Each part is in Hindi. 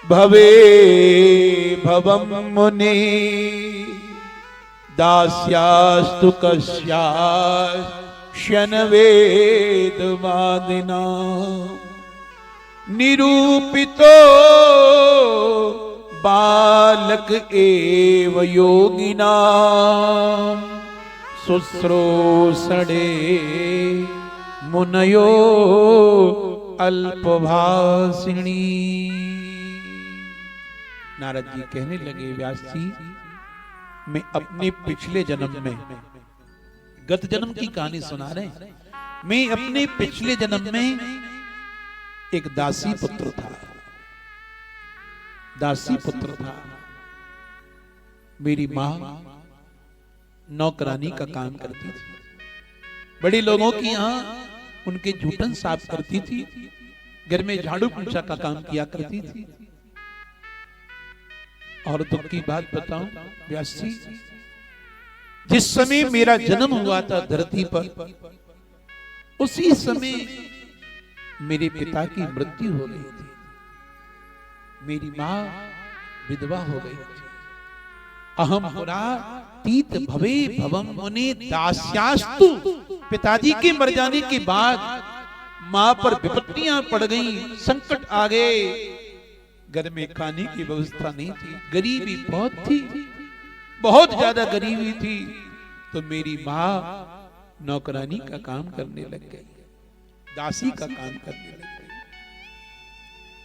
भवे भवम मुने दास्यास्तु कस्याश्यन वेदवादिना निरूपितो बालक एव योगिना शुश्रूषणे मुनयो अल्पभाषिणी। नारद जी कहने लगे, व्यास जी मैं अपने पिछले जन्म में, गत जन्म की कहानी सुना रहे हैं, मैं अपने पिछले जन्म में एक दासी पुत्र था। दासी पुत्र था। मेरी मां नौकरानी का काम करती थी। बड़े लोगों की यहां उनके जूठन साफ करती थी, घर में झाड़ू पोछा का काम किया करती थी। और दुख की बात बताऊं व्यास जी, जिस समय मेरा जन्म हुआ था धरती पर, उसी समय मेरे पिता की मृत्यु हो गई थी। मेरी मां विधवा हो गई थी। अहम पुरा तीत भवे भवम मुने दास्यास्तु। पिताजी के मर जाने के बाद मां पर विपत्तियां पड़ गईं, संकट आ गए। घर में खाने की व्यवस्था नहीं थी, गरीबी बहुत थी, बहुत ज्यादा गरीबी थी। तो मेरी मां नौकरानी का काम करने लग गई, दासी का काम करने लग गई।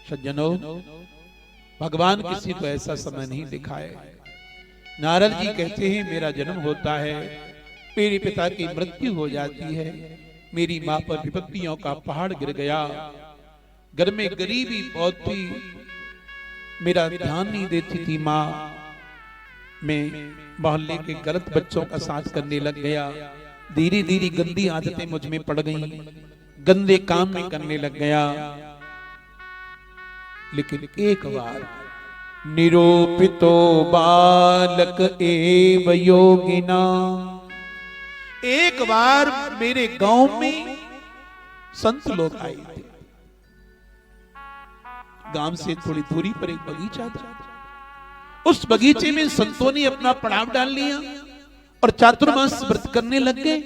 सज्जनों, भगवान किसी को ऐसा समय नहीं दिखाए। नारद जी कहते हैं मेरा जन्म होता है, मेरे पिता की मृत्यु हो जाती है, मेरी मां पर विपत्तियों का पहाड़ गिर गया, घर में गरीबी बहुत थी, मेरा ध्यान नहीं देती थी मां। मैं मोहल्ले के गलत बच्चों का साथ करने लग गया, धीरे धीरे गंदी आदतें मुझ में पड़ गईं, गंदे काम में करने लग गया। लेकिन एक बार निरूपितो बालक एव योगिना, एक बार मेरे गांव में संत लोग आए थे। गांव से थोड़ी दूरी पर एक बगीचा था। उस बगीचे में संतों ने अपना पड़ाव डाल लिया और चातुर्मास व्रत करने लग गए।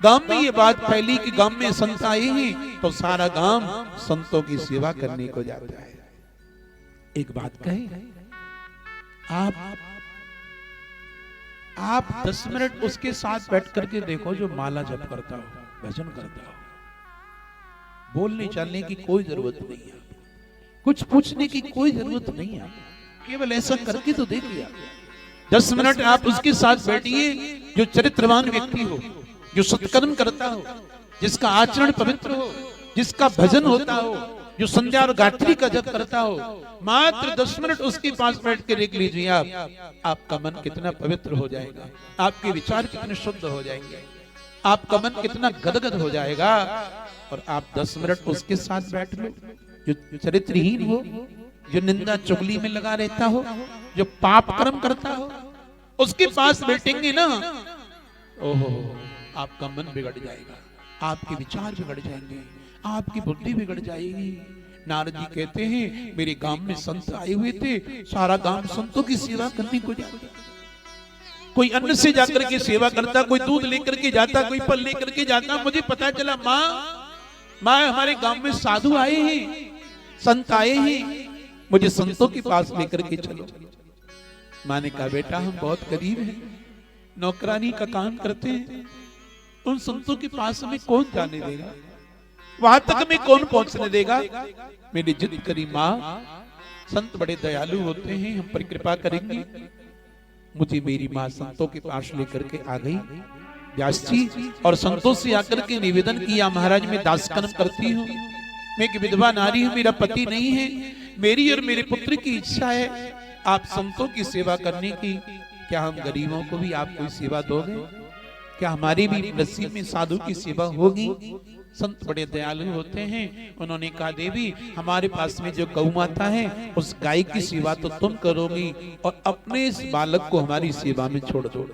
गांव में ये बात फैली कि गांव में संत आए हैं तो सारा गांव संतों की सेवा करने को जाता है। एक बात कहे, आप 10 मिनट उसके साथ बैठ करके देखो जो माला जप करता हो, भजन करता हो। बोलने चालने की कोई जरूरत नहीं है, कुछ पूछने की कोई जरूरत नहीं है, केवल ऐसा करके तो देखिए। 10 मिनट आप उसके साथ बैठिए जो चरित्रवान व्यक्ति हो, जो सत्कर्म करता हो, जिसका आचरण पवित्र हो, जिसका भजन होता हो, जो संध्या और गायत्री का जप करता हो। मात्र 10 मिनट उसके पास बैठ के देख लीजिए आप, आपका मन कितना पवित्र हो जाएगा, आपके विचार कितने शुद्ध हो जाएंगे, आपका मन कितना गदगद हो जाएगा। और आप 10 मिनट उसके साथ बैठ लो जो चरित्रहीन हो, जो निंदा चुगली में लगा रहता हो, जो पाप कर्म करता हो, उसके पास बैठेंगे ना, ओहो, आपका मन बिगड़ जाएगा, आपके विचार बिगड़ जाएंगे, आपकी बुद्धि बिगड़ जाएगी। नारद जी कहते हैं मेरे गांव में संत आए हुए थे, सारा गांव संतों की सेवा करने को जाता, कोई अन्न से जाकर के सेवा करता, कोई दूध लेकर के जाता, कोई फल लेकर के जाता। मुझे पता चला माँ हमारे गांव में साधु आए हैं, संत आए हैं, मुझे संतों के पास लेकर के चलो। माँ ने कहा बेटा हम बहुत गरीब हैं, नौकरानी का काम करते हैं, उन संतों के पास हमें कौन जाने देगा, वहां तक में कौन पहुंचने देगा। मेरी जिद करी माँ, संत बड़े दयालु होते हैं, हम पर कृपा करेंगे। मुझे मेरी माँ संतों के पास लेकर के आ गई व्यास जी, और संतों से आकर के निवेदन किया महाराज मैं दासकर्म करती हूँ, मैं एक विधवा नारी हूँ, मेरा पति नहीं है, मेरी और मेरे पुत्र की इच्छा है आप संतों की सेवा करने की, क्या हम गरीबों को भी आप कोई सेवा दोगे, क्या हमारी भी नसीब में साधु की सेवा होगी। संत बड़े दयालु होते हैं, उन्होंने कहा देवी हमारे पास में जो गौ माता है उस गाय की सेवा तो तुम करोगी और अपने इस बालक को हमारी सेवा में छोड़ दो,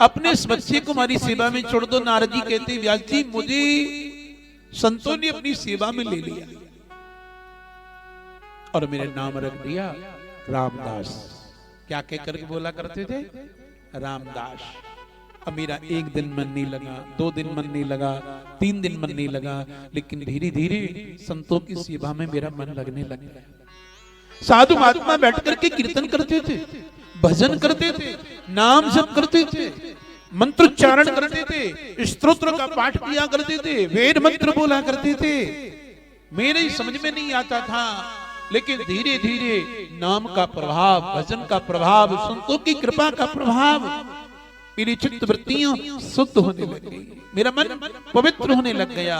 अपने इस बच्चे को हमारी सेवा में छोड़ दो। नारद जी कहते व्यास जी मुझे संतों ने अपनी सेवा में ले लिया, और मेरे नाम रख दिया रामदास। क्या कह करके बोला करते थे? रामदास। अब मेरा एक दिन मन नहीं लगा, 2 दिन मन नहीं लगा, 3 दिन मन नहीं लगा, लेकिन धीरे धीरे संतों की सेवा में मेरा मन लगने लग गया। साधु महात्मा बैठ करके कीर्तन करते थे, भजन करते थे, नाम जप करते थे, मंत्रोच्चारण करते थे, स्तोत्र का पाठ किया करते थे, वेद मंत्र बोला करते थे। मेरे समझ में नहीं आता था, लेकिन धीरे धीरे नाम का प्रभाव, भजन का प्रभाव, संतों की कृपा का प्रभाव, मेरी चित्त वृत्तियां शुद्ध होने लग गई, मेरा मन पवित्र होने लग गया,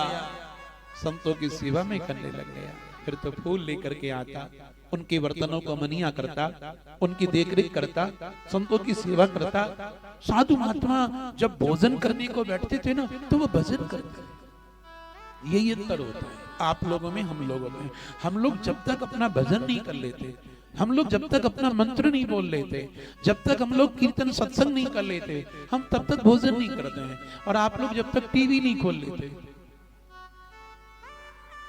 संतों की सेवा में करने लग गया। फिर तो फूल लेकर के आता, उनके बर्तनों को मनिया करता, उनकी देखरेख करता, संतों की सेवा करता। साधु महात्मा जब भोजन करने को बैठते थे ना, तो वो भजन करते। यही अंतर होता है आप लोगों में, हम लोगों में। हम लोग जब तक अपना भजन नहीं कर लेते, हम लोग जब तक अपना मंत्र नहीं बोल लेते, जब तक हम लोग कीर्तन सत्संग नहीं कर लेते, हम तब तक भोजन नहीं करते हैं। और आप लोग जब तक टीवी नहीं खोल लेते,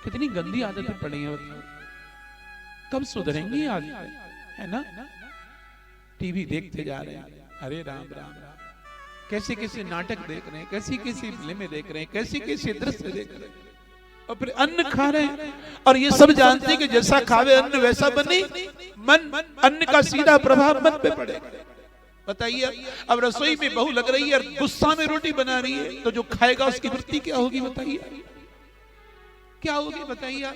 कितनी गंदी आदतें पड़ी हैं, कब सुधरेंगी आज, है ना? टीवी देखते जा रहे हैं, अरे राम राम राम, कैसे कैसे नाटक देख रहे हैं, कैसी कैसी फिल्में देख रहे हैं, कैसे कैसे दृश्य देख रहे हैं, और फिर अन्न खा रहे हैं। और ये सब जानते हैं कि जैसा खावे अन्न वैसा बने मन, अन्न का सीधा प्रभाव मन पे पड़ेगा। बताइए, अब रसोई में बहू लग रही है और गुस्सा में रोटी बना रही है, तो जो खाएगा उसकी वृत्ति क्या होगी? बताइए क्या होगी? बताइए।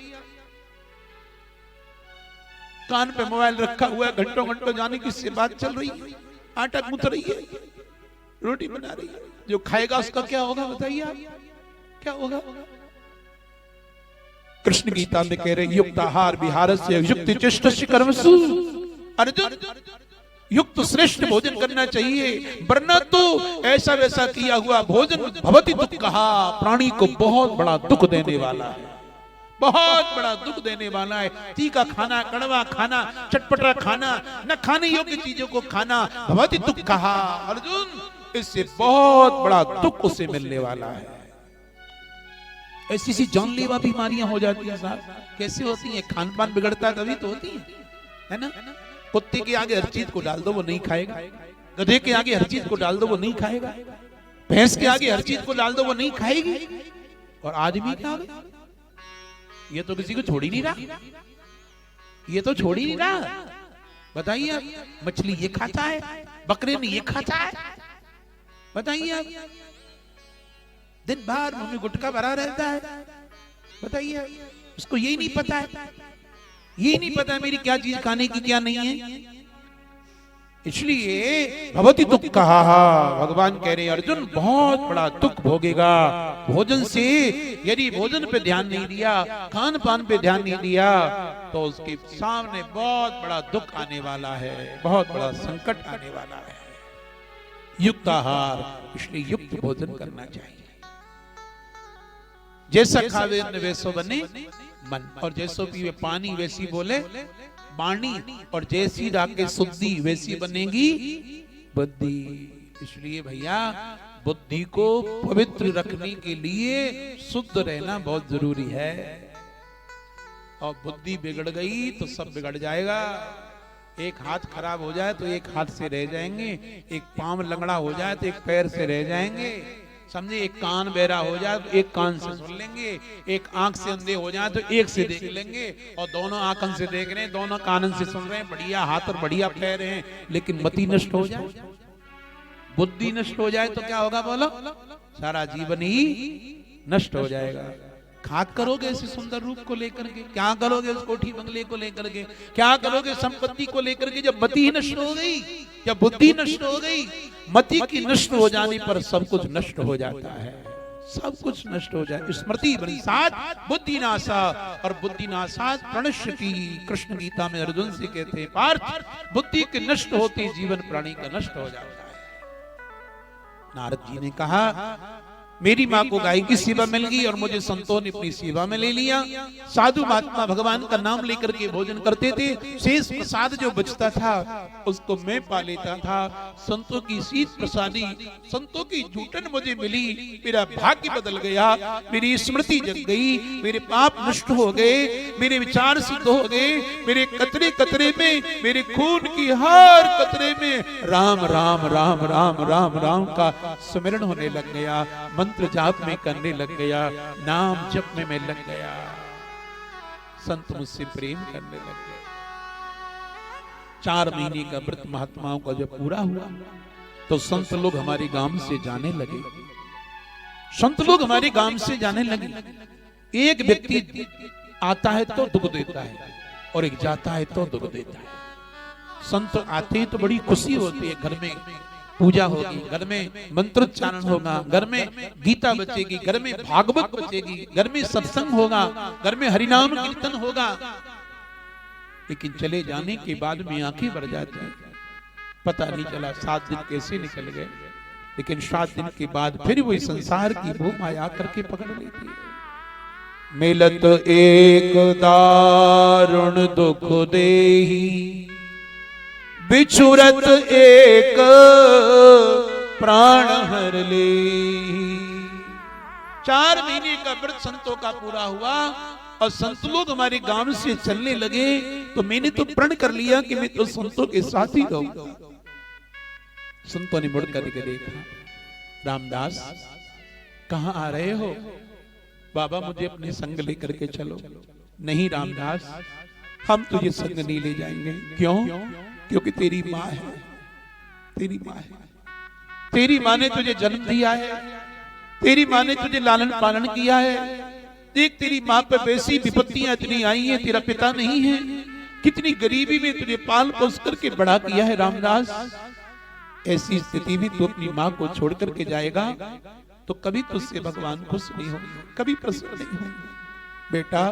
कान पे मोबाइल रखा हुआ है, घंटों घंटों जाने की से बात चल रही है, आटा गूंथ रही है, रोटी बना रही है, जो खाएगा उसका क्या होगा? बताइए आप, क्या होगा? कृष्ण गीता में कह रहे युक्त आहार विहारस्य युक्त चेष्टस्य कर्मसु। अर्जुन, युक्त श्रेष्ठ भोजन करना चाहिए, वरना तो ऐसा वैसा किया हुआ भोजन भवति दुःखः, प्राणी को बहुत बड़ा दुख देने वाला है, बहुत बड़ा दुख देने वाला है। तीखा खाना, कड़वा खाना, चटपटा खाना, न खाने योग्य चीजों को खाना, भवति दुःखः। अर्जुन, इससे बहुत बड़ा दुख उसे मिलने वाला है। ऐसी सी जानलेवा बीमारियां हो जाती हैं साहब। कैसे होती हैं? खान पान बिगड़ता है तभी तो होती है ना? कुत्ते के आगे हर चीज को डाल दो वो नहीं खाएगा, गधे के आगे हर चीज को डाल दो वो नहीं खाएगा, भैंस के आगे हर चीज को डाल दो वो नहीं खाएगी, और आदमी के आगे ये तो किसी को छोड़ ही नहीं रहा, ये तो छोड़ ही नहीं रहा। बताइए आप, मछली ये खाता है, बकरे ने ये खाता है, बताइए आप, दिन भर मुंह में गुटखा भरा रहता है, बताइए, उसको यही नहीं पता है, यही नहीं पता है मेरी क्या चीज खाने की क्या नहीं है। इसलिए भवति दुःखः, भगवान कह रहे अर्जुन बहुत बड़ा दुख भोगेगा भोजन से। यदि भोजन पे ध्यान नहीं दिया, खान पान पे ध्यान नहीं दिया, तो उसके सामने बहुत बड़ा दुख आने वाला है, बहुत बड़ा संकट आने वाला है। युक्त आहार, इसलिए युक्त भोजन करना चाहिए। जैसा खावे अन्न वैसो बने मन, और जैसो पीवे पानी वैसी बोले वाणी, और जैसी राखे शुद्धि वैसी बनेगी बुद्धि। इसलिए भैया बुद्धि को पवित्र रखने के लिए शुद्ध रहना बहुत जरूरी है। और बुद्धि बिगड़ गई तो सब बिगड़ जाएगा। एक हाथ खराब हो जाए तो एक हाथ से रह जाएंगे, एक पांव लंगड़ा हो जाए तो एक पैर से रह जाएंगे, समझे, एक कान बहरा हो जाए तो एक कान से सुन लेंगे, एक आंख से अंधे हो जाए तो एक से देख लेंगे, और दोनों आंखन से देख रहे हैं, दोनों कानन से सुन रहे हैं, बढ़िया हाथ और बढ़िया पैर हैं, लेकिन मति नष्ट हो जाए, बुद्धि नष्ट हो जाए तो क्या होगा? बोलो, सारा जीवन ही नष्ट हो जाएगा। खाक करोगे इस सुंदर रूप को लेकर के, क्या करोगे उस कोठी बंगले को लेकर के, क्या करोगे संपत्ति को लेकर के, जब मति ही नष्ट हो गई, जब बुद्धि नष्ट हो गई। मति की नष्ट हो जाने पर सब कुछ नष्ट हो जाता है, सब कुछ नष्ट हो जाए। स्मृति भ्रंशात् बुद्धि नाशा, और बुद्धि नाशात् प्रणश्यति। कृष्ण गीता में अर्जुन से कहते हैं पार्थ, बुद्धि के नष्ट होते जीवन प्राणी का नष्ट हो जाता है। नारद जी ने कहा मेरी माँ को गाय की सेवा मिल गई और मुझे संतों ने अपनी सेवा में ले लिया। साधु महात्मा भगवान का नाम लेकर के भोजन करते थे, शेष प्रसाद जो बचता था उसको मैं पा लेता था। संतों की शीत प्रसादी, संतों की जूठन मुझे मिली, मेरा भाग्य बदल गया, मेरी स्मृति जग गई, मेरे पाप नष्ट हो गए, मेरे विचार सिद्ध हो गए, मेरे कतरे कतरे में, मेरे खून की हर कतरे में राम राम राम राम राम राम का स्मरण होने लग गया, मंत्र जाप में करने लग गया, नाम जप में मैं लग गया, संत मुझसे प्रेम करने लग गए। 4 महीने का व्रत महात्माओं का जब पूरा हुआ तो संत लोग हमारे गांव से जाने लगे, संत लोग हमारे गांव से जाने लगे। एक व्यक्ति आता है तो दुख देता है और एक जाता है तो दुख देता है। संत आते हैं तो बड़ी खुशी होती है, घर में पूजा होगी, घर में मंत्रोच्चारण होगा, घर में गीता बचेगी, घर में भागवत बचेगी, घर में सत्संग होगा, घर में हरिनाम कीर्तन होगा। लेकिन चले जाने के बाद में आंखें भर जाती हैं, पता नहीं चला 7 दिन कैसे निकल गए। लेकिन 7 दिन के बाद फिर वही संसार की भूख आया करके पकड़ लेती है। मिलत एक दारुण दुख देही, बिछुरत एक प्राण हर ले। 4 महीने का व्रत संतों का पूरा हुआ और संत लोग हमारे गांव से चलने लगे तो मैंने तो प्रण कर लिया कि मैं तो संतों के साथ ही रहूंगा। संतों ने मुड़ करके देखा, रामदास कहां आ रहे हो? बाबा मुझे अपने संग लेकर के चलो। नहीं रामदास, हम तुझे संग नहीं ले जाएंगे। क्यों? क्योंकि तेरी माँ है, तेरी माँ है, तेरी माँ ने तुझे जन्म दिया है, तेरी माँ ने तुझे लालन पालन किया है। देख तेरी माँ पर वैसी विपत्तियां इतनी आई हैं, तेरा पिता नहीं है, कितनी गरीबी में तुझे पाल पोस करके बड़ा किया है। रामदास ऐसी स्थिति में तू अपनी माँ को छोड़ करके जाएगा तो कभी तुझसे भगवान खुश नहीं होंगे, कभी प्रसन्न नहीं होंगे। बेटा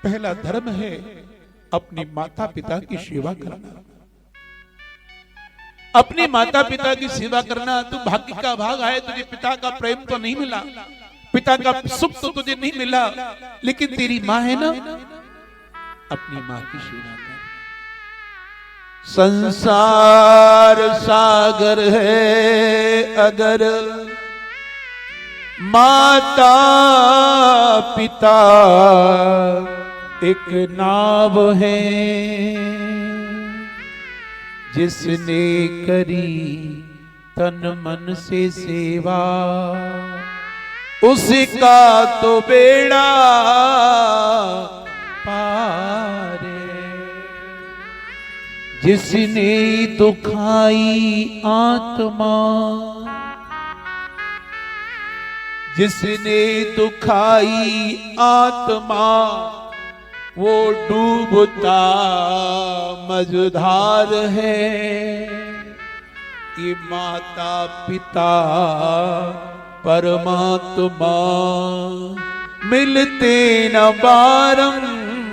पहला धर्म है अपने माता पिता की सेवा करना, अपने माता पिता की सेवा करना। तू भाग्य का भाग है, तुझे पिता का प्रेम तो नहीं मिला, पिता का सुख तो तुझे नहीं मिला, लेकिन तेरी माँ है ना, अपनी माँ की सेवा कर। संसार सागर है अगर माता पिता एक नाव है, जिसने करी तन मन से सेवा उसका तो बेड़ा पार। जिसने दुखाई आत्मा, जिसने दुखाई आत्मा वो डूबता मझधार है। ये माता पिता परमात्मा मिलते न बारंबार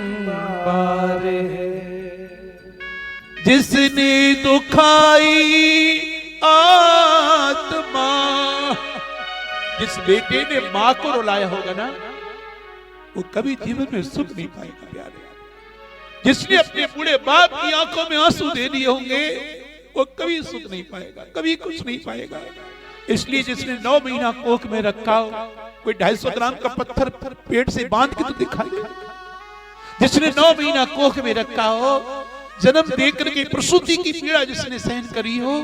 है। जिसने दुखाई आत्मा, जिस बेटे ने मां को रुलाया होगा ना, वो कभी जीवन में सुख नहीं पाएगा प्यारे। जिसने अपने बूढ़े बाप की आंखों में आंसू दे दिए होंगे वो कभी सुख नहीं पाएगा, कभी कुछ नहीं पाएगा। इसलिए जिसने 9 महीना कोख में रखा हो, कोई 250 ग्राम का पत्थर पेट से बांध के तो दिखाई दे। जिसने 9 महीना कोख में रखा हो, जन्म देकर के प्रसूति की पीड़ा जिसने सहन करी हो,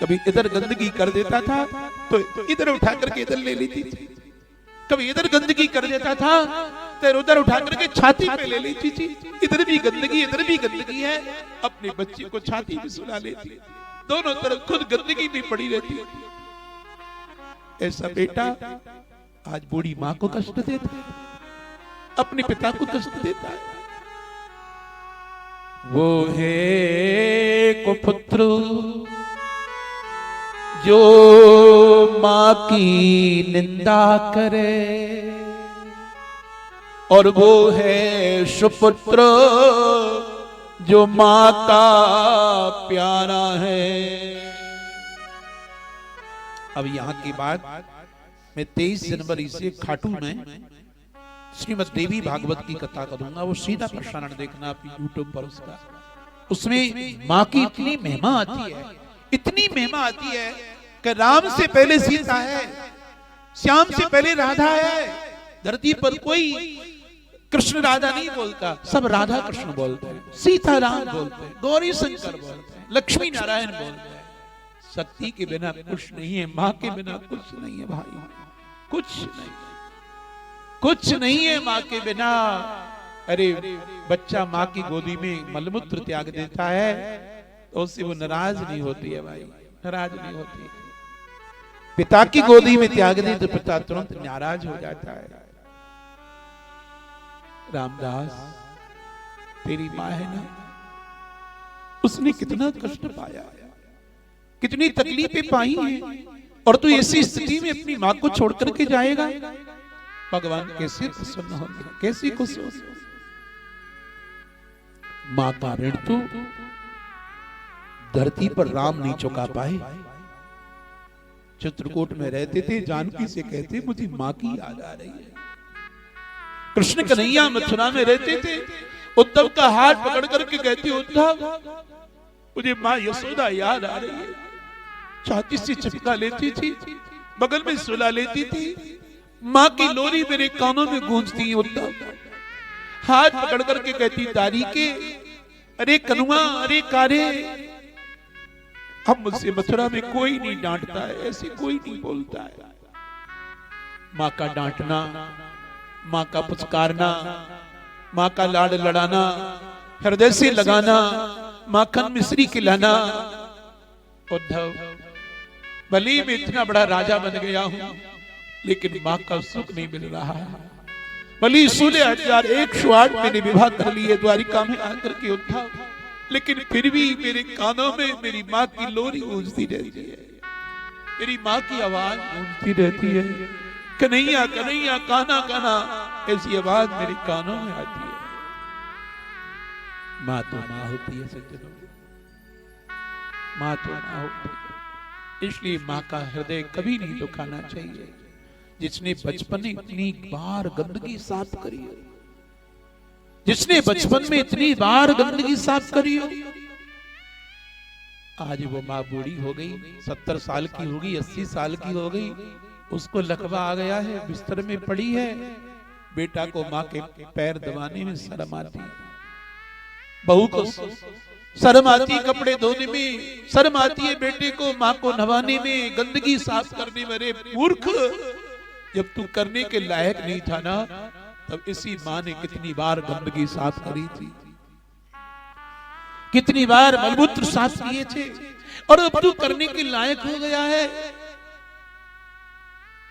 कभी इधर गंदगी कर देता था तो इधर उठा करके इधर ले लेती थी, कभी इधर गंदगी कर देता था तो उधर उठा करके छाती पे ले लेती थी। इधर भी गंदगी, इधर भी गंदगी है, अपने बच्चे को छाती पे सुला लेती, दोनों तरफ खुद गंदगी भी पड़ी रहती। ऐसा बेटा आज बूढ़ी मां को कष्ट देता है, अपने पिता को कष्ट देता है। वो है कुपुत्र जो मां की निंदा करे, और वो है सुपुत्र जो मां का प्यारा है। अब यहाँ के बाद मैं 23 जनवरी से खाटू में श्रीमद् देवी भागवत की कथा करूंगा। वो सीधा प्रसारण देखना आप यूट्यूब पर उसका। उसमें माँ की इतनी महिमा आती है, इतनी महिमा आती है कि राम से पहले सीता है, श्याम से पहले राधा है। धरती पर कोई कृष्ण राधा नहीं बोलता, सब राधा कृष्ण बोलते हैं, सीता राम बोलते हैं, गौरी शंकर बोलते हैं, लक्ष्मी नारायण बोलते हैं। शक्ति के बिना कुछ नहीं है, माँ के बिना कुछ नहीं है भाई, कुछ नहीं, कुछ नहीं है माँ के बिना। अरे बच्चा माँ की गोदी में मलमूत्र त्याग देता है तो उससे वो नाराज नहीं होती है भाई, नाराज नहीं होती। पिता की गोदी में त्याग दे तो पिता तुरंत नाराज हो जाता है। रामदास तेरी माँ है ना, उसने कितना कष्ट पाया, कितनी तकलीफें पाई हैं, और तू ऐसी स्थिति में अपनी माँ को छोड़ करके जाएगा। भगवान कैसे प्रसन्न होंगे, कैसी खुशी होगी। माँ का ऋण तो धरती पर राम नहीं चुका पाए। चित्रकूट में रहते थे, जानकी से कहते मुझे माँ की याद आ रही है। कृष्ण कन्हैया मथुरा में रहते थे, उद्धव का हाथ पकड़ करके कहते उद्धव मुझे माँ यशोदा याद आ रही है। छाती से चिपका लेती थी, बगल में सुला लेती थी, माँ की लोरी मेरे कानों में गूंजती है। उद्धव हाथ पकड़ करके कहती दारी के अरे कनुआ, अरे कारे, अब मुझसे मथुरा में कोई नहीं डांटता है, ऐसे कोई नहीं बोलता है। माँ का डांटना, माँ का पुचकारना, माँ का लाड लड़ाना, हृदय से लगाना, माखन मिश्री खिलाना। उद्धव भले मैं इतना बड़ा राजा बन गया हूं, लेकिन माँ का सुख नहीं मिल रहा है। भले 16,108 मैंने विवाह कर लिए द्वारिका में आकर के उद्धव, लेकिन फिर भी मेरे कानों में मेरी माँ की लोरी गूंजती रहती है, मेरी माँ की आवाज गूंजती रहती है, कन्हैया कन्हैया काना काना, ऐसी आवाज मेरे कानों में आती है। माँ तो माँ होती है सज्जनों, माँ तो माँ होती है। इसलिए माँ का हृदय कभी नहीं दुखाना चाहिए। जिसने बचपन में इतनी बार गंदगी साफ करी हो, जिसने बचपन में इतनी बार गंदगी साफ करी हो, आज वो माँ बूढ़ी हो गई, 70 साल की होगी, 80 साल की हो गई, उसको लकवा आ गया है, बिस्तर में पड़ी है। बेटा को माँ के पैर दबाने में शर्म आती, बहू को शर्म आती, कपड़े धोने में शर्म आती है, बेटे को माँ को नहवाने में, गंदगी साफ करने में। अरे मूर्ख, जब तू करने के लायक नहीं था ना, तब इसी माँ ने कितनी बार गंदगी साफ करी थी, कितनी बार मलमूत्र साफ किए थे, और अब तू करने के लायक हो गया है।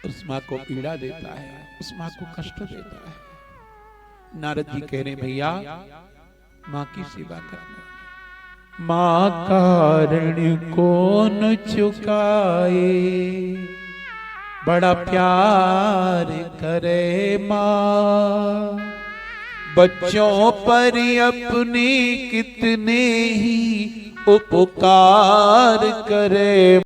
उस माँ को पीड़ा देता है, उस माँ को कष्ट देता है। नारद जी कह रहे भैया माँ की सेवा करना, माँ का ऋण कौन चुकाए, बड़ा प्यार करे माँ, बच्चों पर अपने कितने ही उपकार करे।